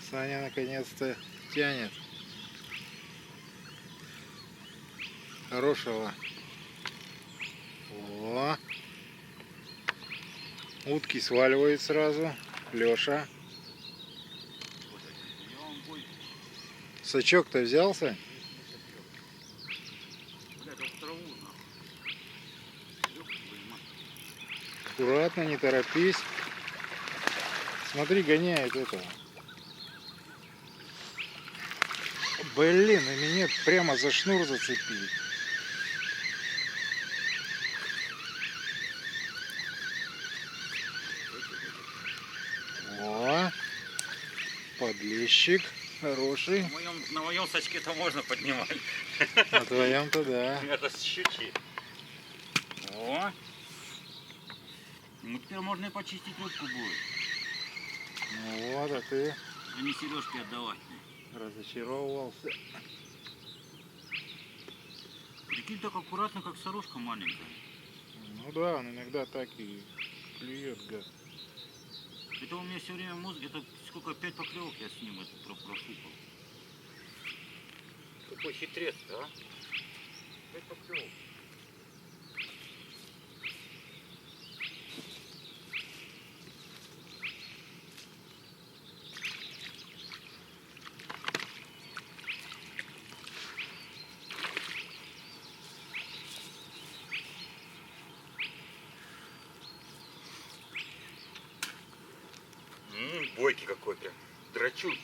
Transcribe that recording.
Саня наконец-то тянет хорошего. О, утки сваливает сразу. Леша. Сачок-то взялся? Аккуратно, не торопись. Смотри, гоняет этого. Блин, и меня прямо за шнур зацепили. О, подлещик хороший. На моем сачке-то можно поднимать. На твоем-то да. Это с щуки. О! Ну теперь можно и почистить рыбку будет. Ну вот, а ты А не сережки отдавать. разочаровывался. Прикинь, так аккуратно, как сорожка маленькая. Ну да, он иногда так и клюет, гад. Это у меня все время мозг, это сколько, 5 поклевок я с ним это профукал. Какой хитрец, а? 5 поклевок. Бойкий какой-то. Драчун.